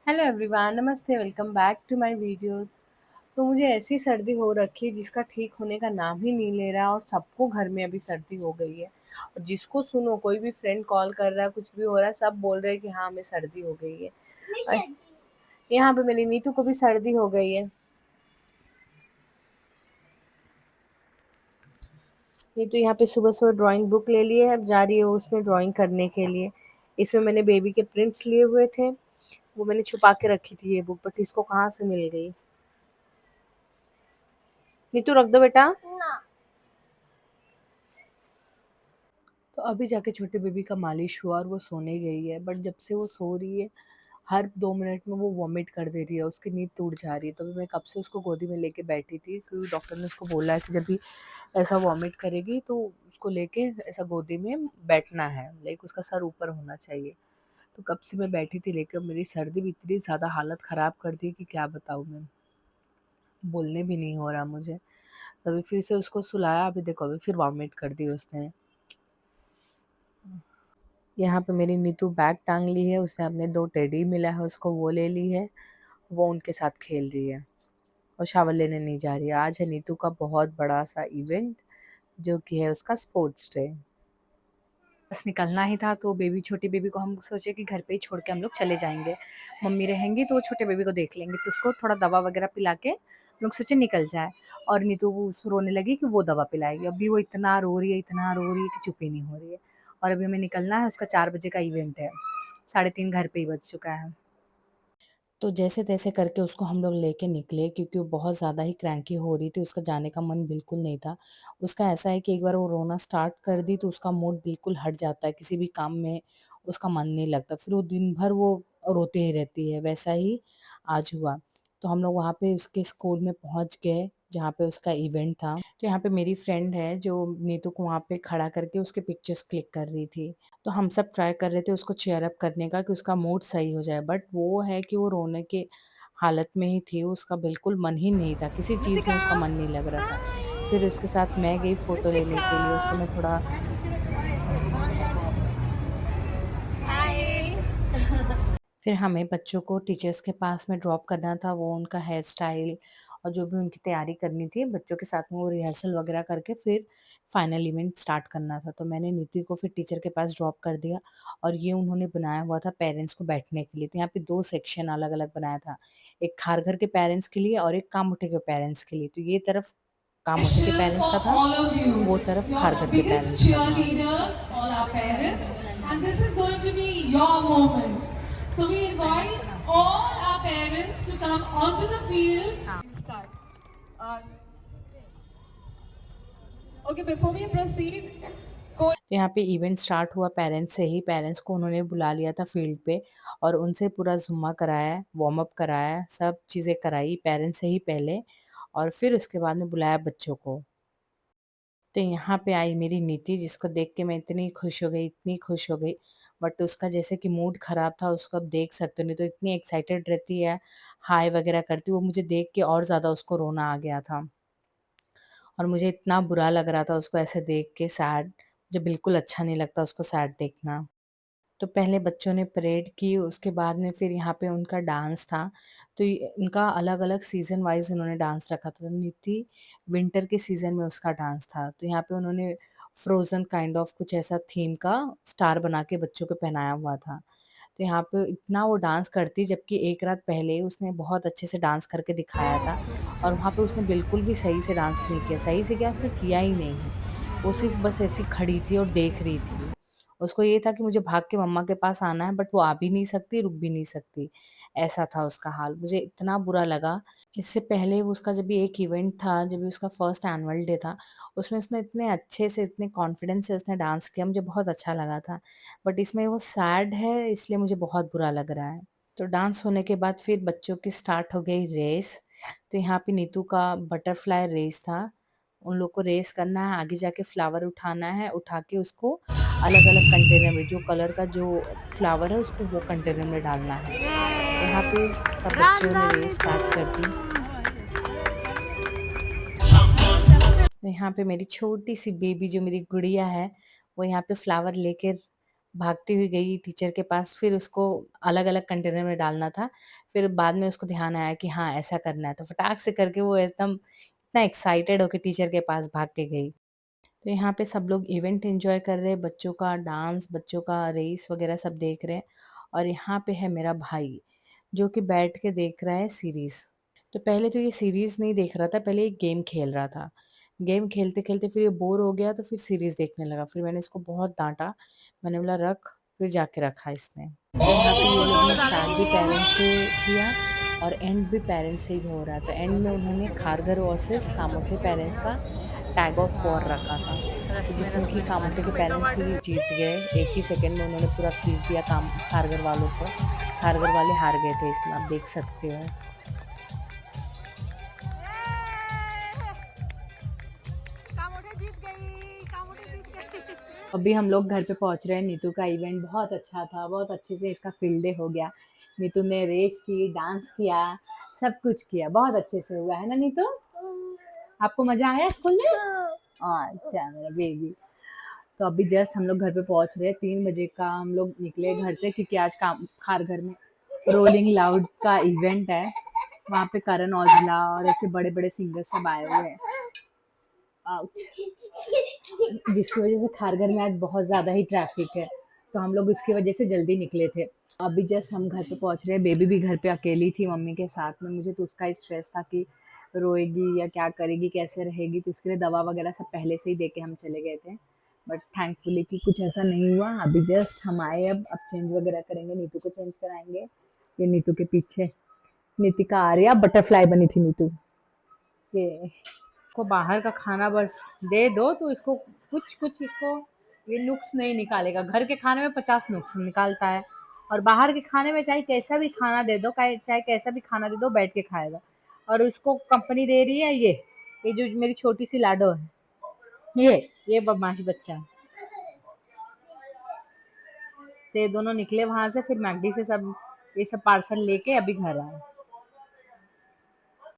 Hello everyone, नमस्ते, welcome back to my video. तो मुझे ऐसी सर्दी हो रखी है जिसका ठीक होने का नाम ही नहीं ले रहा, और सबको घर में अभी सर्दी हो गई है। और जिसको सुनो, कोई भी फ्रेंड कॉल कर रहा है, कुछ भी हो रहा है, सब बोल रहे हैं कि हाँ हमें सर्दी हो गई है। और यहाँ पे मेरी नीतू को भी सर्दी हो गई है। नीतू यहाँ पे सुबह सुबह ड्राइंग बुक ले ली है, अब जा रही है वो उसमें ड्राइंग करने के लिए। इसमें मैंने बेबी के प्रिंट्स लिए हुए थे, वो मैंने छुपा के रखी थी ये बुक, बट इसको कहाँ से मिल गई। नीतू रख दो बेटा। तो अभी जाके छोटे बेबी का मालिश हुआ और वो सोने गई है, बट जब से वो सो रही है हर 2 मिनट में वो वॉमिट कर दे रही है, उसकी नींद टूट जा रही है। तो अभी मैं कब से उसको गोदी में लेके बैठी थी, क्योंकि डॉक्टर ने उसको बोला है कि जब भी ऐसा वॉमिट करेगी तो उसको लेके ऐसा गोदी में बैठना है, लाइक उसका सर ऊपर होना चाहिए। तो कब से मैं बैठी थी लेके, मेरी सर्दी भी इतनी ज़्यादा हालत ख़राब कर दी कि क्या बताऊँ मैं, बोलने भी नहीं हो रहा मुझे। तभी फिर से उसको सुलाया, अभी देखो अभी फिर वॉमिट कर दी उसने। यहाँ पे मेरी नीतू बैग टांग ली है, उसने अपने 2 टेडी मिला है उसको, वो ले ली है, वो उनके साथ खेल रही है और शावर लेने नहीं जा रही है। आज है नीतू का बहुत बड़ा-सा इवेंट, जो कि है उसका स्पोर्ट्स डे। बस निकलना ही था, तो छोटी बेबी को हम सोचे कि घर पे ही छोड़ के हम लोग चले जाएँगे। मम्मी रहेंगी तो वो छोटे बेबी को देख लेंगे, तो उसको थोड़ा दवा वगैरह पिला के हम लोग सोचे निकल जाएँ। और नीतू रोने लगी कि वो दवा पिलाएगी। अभी वो इतना रो रही है, इतना रो रही है कि चुप ही नहीं हो रही है। और अभी हमें निकलना है, उसका 4 बजे का इवेंट है। 3:30 घर पे ही बज चुका है। तो जैसे-तैसे करके उसको हम लोग लेके निकले, क्योंकि वो बहुत ज़्यादा ही क्रैंकी हो रही थी, उसका जाने का मन बिल्कुल नहीं था। उसका ऐसा है कि एक बार वो रोना स्टार्ट कर दी तो उसका मूड बिल्कुल हट जाता है, किसी भी काम में उसका मन नहीं लगता, फिर वो दिन भर वो रोती ही रहती है, वैसा ही आज हुआ। तो हम लोग वहाँ पे उसके स्कूल में पहुँच गए, जहाँ पे उसका इवेंट था। तो यहाँ पे मेरी फ्रेंड है जो नीतू को वहाँ पे खड़ा करके उसके पिक्चर्स क्लिक कर रही थी। तो हम सब ट्राई कर रहे थे उसको चीयर अप करने का कि उसका मूड सही हो जाए, बट वो है कि वो रोने के हालत में ही थी, उसका बिल्कुल मन ही नहीं था, किसी चीज़ में Ritika, उसका मन नहीं लग रहा था। फिर hi. उसके साथ मैं गई फ़ोटो लेने के लिए, उसको Ritika. मैं थोड़ा Hi. फिर हमें बच्चों को टीचर्स के पास में ड्रॉप करना था, वो उनका हेयर स्टाइल और जो भी उनकी तैयारी करनी थी, बच्चों के साथ में वो रिहर्सल वगैरह करके फिर फाइनल इवेंट स्टार्ट करना था। तो मैंने नीति को फिर टीचर के पास ड्रॉप कर दिया, और ये उन्होंने बनाया हुआ था पेरेंट्स को बैठने के लिए। तो यहाँ पे 2 सेक्शन अलग-अलग बनाया था, एक खारघर के पेरेंट्स के लिए और एक कामोठे के पेरेंट्स के लिए। तो ये तरफ कामोठे के Special पेरेंट्स for का था, all of you, वो तरफ your खारघर के biggest पेरेंट्स का था। cheerleaders, all our parents, and this is going to be your moment. So we invite all our parents to come onto the field. Start. Uh, okay, before we proceed, तो यहाँ पे event start हुआ parents से ही, parents को उन्होंने बुला लिया था फील्ड पे और उनसे पूरा ज़ुम्मा कराया, वार्म अप कराया, सब चीज़ें कराई पेरेंट्स से ही पहले, और फिर उसके बाद में बुलाया बच्चों को। तो यहाँ पे आई मेरी नीति, जिसको देख के मैं इतनी खुश हो गई, इतनी खुश हो गई, बट उसका जैसे कि मूड ख़राब था, उसको आप देख सकते हो, नहीं तो इतनी एक्साइटेड रहती है, हाय वगैरह करती, वो मुझे देख के और ज़्यादा उसको रोना आ गया था। और मुझे इतना बुरा लग रहा था उसको ऐसे देख के सैड, मुझे बिल्कुल अच्छा नहीं लगता उसको सैड देखना। तो पहले बच्चों ने परेड की, उसके बाद में फिर यहाँ पे उनका डांस था। तो ये उनका अलग-अलग सीज़न वाइज़ उन्होंने डांस रखा था। तो नीति विंटर के सीज़न में उसका डांस था। तो यहाँ पे उन्होंने फ्रोज़न काइंड ऑफ कुछ ऐसा थीम का स्टार बना के बच्चों को पहनाया हुआ था। तो यहाँ पे इतना वो डांस करती, जबकि 1 रात पहले उसने बहुत अच्छे से डांस करके दिखाया था, और वहाँ पे उसने बिल्कुल भी सही से डांस नहीं किया। सही से क्या, उसने किया ही नहीं। वो सिर्फ़ बस ऐसी खड़ी थी और देख रही थी। उसको ये था कि मुझे भाग के मम्मा के पास आना है, बट वो आ भी नहीं सकती, रुक भी नहीं सकती। ऐसा था उसका हाल। मुझे इतना बुरा लगा। इससे पहले वो उसका जब भी एक इवेंट था, जब भी उसका फर्स्ट एनुअल डे था, उसमें उसने इतने अच्छे से, इतने कॉन्फिडेंस से उसने डांस किया, मुझे बहुत अच्छा लगा था। बट इसमें वो सैड है, इसलिए मुझे बहुत बुरा लग रहा है। तो डांस होने के बाद फिर बच्चों की स्टार्ट हो गई रेस। तो यहाँ पे नीतू का बटरफ्लाई रेस था। उन लोग को रेस करना है, आगे जाके फ्लावर उठाना है, उठा के उसको अलग-अलग कंटेनर में, जो कलर का जो फ्लावर है उसको वो कंटेनर में डालना है। तो यहाँ पे सब run, बच्चों ने run, रेस स्टार्ट कर दी। Nitu. तो यहाँ पे मेरी छोटी-सी बेबी जो मेरी गुड़िया है, वो यहाँ पे फ्लावर लेके भागती हुई गई टीचर के पास, फिर उसको अलग-अलग कंटेनर में डालना था। फिर बाद में उसको ध्यान आया कि हाँ, ऐसा करना है, तो फटाक से करके वो एकदम इतना एक्साइटेड होके टीचर के पास भाग के गई। तो यहाँ पे सब लोग इवेंट एन्जॉय कर रहे हैं, बच्चों का डांस, बच्चों का रेस वगैरह सब देख रहे हैं और यहाँ पे है मेरा भाई, जो कि बैठ के देख रहा है सीरीज़। तो पहले तो ये सीरीज़ नहीं देख रहा था, पहले ये गेम खेल रहा था। गेम खेलते-खेलते फिर ये बोर हो गया तो फिर सीरीज़ देखने लगा। फिर मैंने इसको बहुत डाँटा, मैंने बोला रख, फिर जाके रखा इसने। यहाँ पे ये लोग ने स्टार्ट भी पेरेंट्स से किया और एंड भी पेरेंट्स से ही हो रहा है। तो एंड में उन्होंने खारघर वर्सेस कामोठे पेरेंट्स का टैग ऑफ वॉर रखा था। तो जिसमें कि कामोठे के पेरेंट्स ही जीत गए। एक ही सेकंड में उन्होंने पूरा खींच दिया खारघर वालों को। खारघर वाले हार गए थे इसमें, आप देख सकते हो। अभी हम लोग घर पे पहुँच रहे हैं। नीतू का इवेंट बहुत अच्छा था, बहुत अच्छे से इसका फील्ड डे हो गया। नीतू ने रेस की, डांस किया, सब कुछ किया, बहुत अच्छे से हुआ, है ना नीतू? आपको मज़ा आया स्कूल में? अच्छा मेरा बेबी। तो अभी जस्ट हम लोग घर पे पहुँच रहे हैं। 3 बजे का हम लोग निकले घर से क्योंकि आज काम खारघर में रोलिंग लाउड का इवेंट है। वहाँ पे करण औजला और ऐसे बड़े-बड़े सिंगर सब आए हुए हैं। आउच! जिसकी वजह से खारघर में आज बहुत ज़्यादा ही ट्रैफिक है, तो हम लोग उसकी वजह से जल्दी निकले थे। अभी जस्ट हम घर पे पहुँच रहे हैं। बेबी भी घर पे अकेली थी मम्मी के साथ में। मुझे तो उसका ही स्ट्रेस था कि रोएगी या क्या करेगी, कैसे रहेगी, तो उसके लिए दवा वगैरह सब पहले से ही दे के हम चले गए थे। बट थैंकफुली कि कुछ ऐसा नहीं हुआ। अभी जस्ट हम आए, अब चेंज वगैरह करेंगे, नीतू को चेंज कराएँगे। ये नीतू के पीछे नितिका आर्या बटरफ्लाई बनी थी नीतू। ये को बाहर का खाना बस दे दो तो इसको कुछ इसको ये नुक्स नहीं निकालेगा। घर के खाने में 50 नुक्स निकालता है और बाहर के खाने में चाहे कैसा भी खाना दे दो, चाहे कैसा भी खाना दे दो, बैठ के खाएगा। और उसको कंपनी दे रही है ये जो मेरी छोटी सी लाडो है, ये बदमाश बच्चा। तो ये दोनों निकले वहां से, फिर मैकडी से सब ये सब पार्सल लेके अभी घर आए।